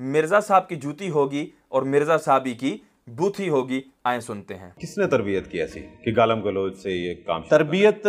मिर्जा साहब की जूती होगी और मिर्जा साहबी की बूथी होगी। आए सुनते हैं। किसने तरबियत की ऐसी कि गालम गलौज से ये काम? तरबियत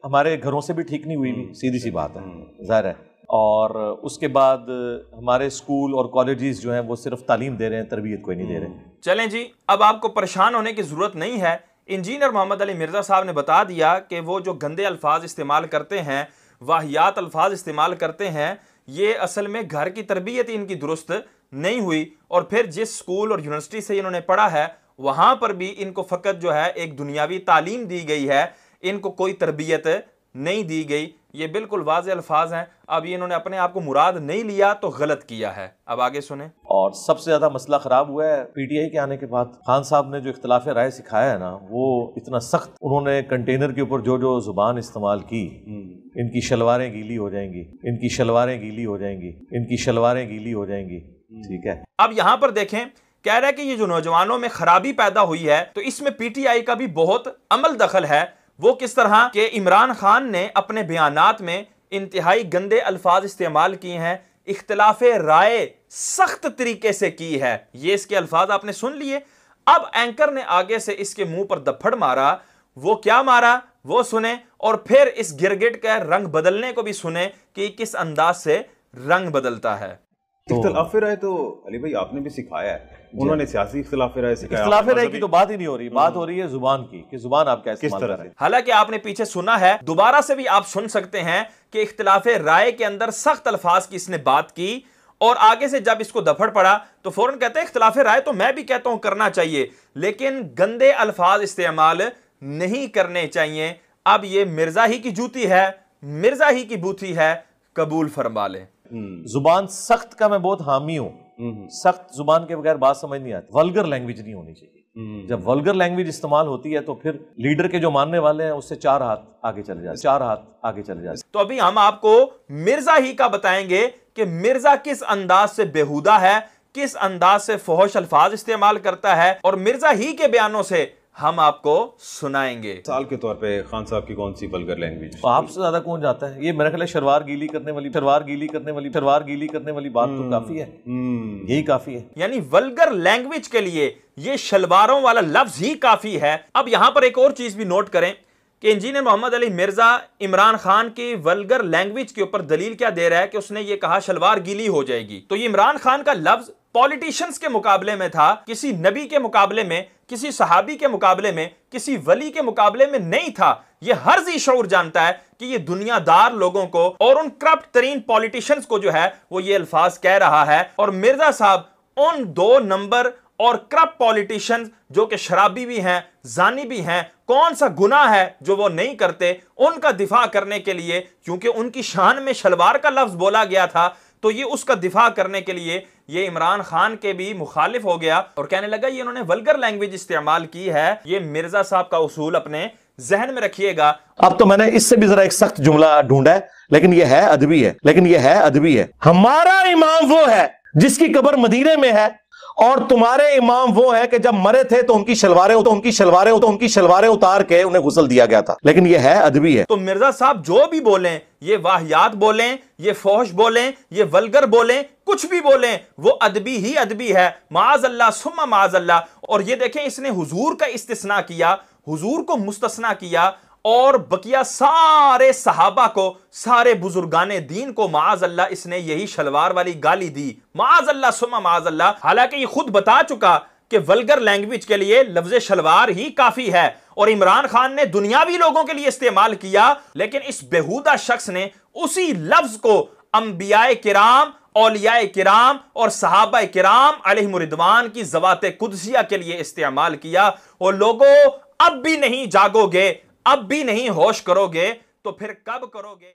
हमारे घरों से भी ठीक नहीं हुई, सीधी सी बात है, जाहिर है। और उसके बाद हमारे स्कूल और कॉलेजेस जो हैं वो सिर्फ तालीम दे रहे हैं, तरबियत कोई नहीं दे रहे। चलें जी, अब आपको परेशान होने की जरूरत नहीं है। इंजीनियर मोहम्मद अली मिर्जा साहब ने बता दिया कि वो जो गंदे अल्फाज इस्तेमाल करते हैं, वाहियात अल्फाज इस्तेमाल करते हैं, ये असल में घर की तरबियत इनकी दुरुस्त नहीं हुई। और फिर जिस स्कूल और यूनिवर्सिटी से इन्होंने पढ़ा है वहां पर भी इनको फकत जो है एक दुनियावी तालीम दी गई है, इनको कोई तरबियत नहीं दी गई। ये बिल्कुल वाज़े अल्फाज हैं। अब ये इन्होंने अपने आप को मुराद नहीं लिया तो गलत किया है। अब आगे सुने। और सबसे ज्यादा मसला खराब हुआ है पीटीआई के आने के बाद। खान साहब ने जो इख्तिलाफ राय सिखाया है ना, वो इतना सख्त, उन्होंने कंटेनर के ऊपर जो जो जुबान इस्तेमाल की, इनकी शलवारें गीली हो जाएंगी, इनकी शलवारें गीली हो जाएंगी, इनकी शलवारें गीली हो जाएंगी। ठीक है, अब यहां पर देखें, कह रहा है कि ये जो नौजवानों में खराबी पैदा हुई है तो इसमें पीटीआई का भी बहुत अमल दखल है। वो किस तरह के इमरान खान ने अपने बयानात में इंतहाई गंदे अल्फाज इस्तेमाल किए हैं, इख्तिलाफे राय सख्त तरीके से की है। ये इसके अल्फाज आपने सुन लिए। अब एंकर ने आगे से इसके मुंह पर दफड़ मारा। वो क्या मारा वो सुने, और फिर इस गिरगिट का रंग बदलने को भी सुने कि किस अंदाज से रंग बदलता है। इख्तिलाफ राय तो अली भाई आपने भी सिखाया है, उन्होंने सियासी इख्तिलाफ राय सिखाया। इख्तिलाफ राय की तो बात ही नहीं हो रही, बात हो रही है जुबान की कि जुबान आप कैसे इस्तेमाल कर रहे हैं। हालांकि आपने पीछे सुना है, दोबारा से भी आप सुन सकते हैं कि इख्तिलाफ राय के अंदर सख्त अल्फाज की इसने बात की, और आगे से जब इसको दफड़ पड़ा तो फौरन कहते हैं इख्तिलाफ राय तो मैं भी कहता हूं करना चाहिए, लेकिन गंदे अल्फाज इस्तेमाल नहीं करने चाहिए। अब ये मिर्जा ही की जूती है, मिर्जा ही की बूथी है, कबूल फरमा ले। जुबान सख्त का मैं बहुत हामी हूं। सख्त जुबान के बगैर बात समझ नहीं आती। वल्गर लैंग्वेज नहीं होनी चाहिए। जब वल्गर लैंग्वेज इस्तेमाल होती है तो फिर लीडर के जो मानने वाले हैं उससे 4 हाथ आगे चले जाते, 4 हाथ आगे चले जाते। तो अभी हम आपको मिर्जा ही का बताएंगे कि मिर्जा किस अंदाज से बेहुदा है, किस अंदाज से फौहश अल्फाज इस्तेमाल करता है, और मिर्जा ही के बयानों से हम आपको सुनाएंगे। साल के तौर पे खान साहब की कौन सी वल्गर लैंग्वेज? तो आपसे ज्यादा कौन जाता है? ये मेरा ख्याल है शलवार गीली करने वाली, शलवार गीली करने वाली, शलवार गीली करने वाली बात तो काफी है। यही काफी है। यानी वल्गर लैंग्वेज के लिए ये शलवारों वाला लफ्ज ही काफी है। अब यहां पर एक और चीज भी नोट करें कि इंजीनियर मोहम्मद अली मिर्जा इमरान खान की वल्गर लैंग्वेज के ऊपर दलील क्या दे रहा है कि उसने ये कहा शलवार गीली हो जाएगी। तो ये इमरान खान का लफ्ज पॉलिटिशियंस के मुकाबले में था, किसी नबी के मुकाबले में, किसी सहाबी के मुकाबले में, किसी वली के मुकाबले में नहीं था। ये हर जी शऊर जानता है कि ये दुनियादार लोगों को और उन करप्ट तरीन पॉलिटिशियंस को जो है वो ये अल्फाज कह रहा है। और मिर्जा साहब उन 2 नंबर और करप्ट पॉलिटिशियंस जो कि शराबी भी हैं, जानी भी हैं, कौन सा गुनाह है जो वो नहीं करते, उनका दिफा करने के लिए, क्योंकि उनकी शान में शलवार का लफ्ज बोला गया था, तो ये उसका दिफा करने के लिए ये इमरान खान के भी मुखालिफ हो गया और कहने लगा ये इन्होंने वल्गर लैंग्वेज इस्तेमाल की है। ये मिर्जा साहब का उसूल अपने जहन में रखिएगा। अब तो मैंने इससे भी जरा एक सख्त जुमला ढूंढा है, लेकिन ये है अदबी है, लेकिन ये है अदबी है। हमारा इमाम वो है जिसकी कब्र मदीने में है, और तुम्हारे इमाम वो है कि जब मरे थे तो उनकी शलवारें उतार के उन्हें गुस्ल दिया गया था, लेकिन ये है अदबी है। तो मिर्जा साहब जो भी बोलें, ये वाहियात बोलें, ये फौहश बोलें, ये वल्गर बोलें, कुछ भी बोलें, वो अदबी ही अदबी है। माअज़ल्लाह सुम्मा माअज़ल्लाह। और ये देखें, इसने हुजूर का इस्तिस्ना किया, हुजूर को मुस्तस्ना किया, और बकिया सारे सहाबा को, सारे बुजुर्गाने दीन को माअज़ल्लाह इसने यही शलवार वाली गाली दी। माअज़ल्लाह सुम्मा माअज़ल्लाह। हालांकि ये खुद बता चुका कि वल्गर लैंग्वेज के लिए लफ्ज़ शलवार ही काफी है, और इमरान खान ने दुनियावी लोगों के लिए इस्तेमाल किया, लेकिन इस बेहुदा शख्स ने उसी लफ्ज को अंबियाए किराम, औलियाए किराम और सहाबाए किराम अलैहिम रिदवान की ज़वाते कुदसिया के लिए इस्तेमाल किया। और लोगों, अब भी नहीं जागोगे, अब भी नहीं होश करोगे, तो फिर कब करोगे?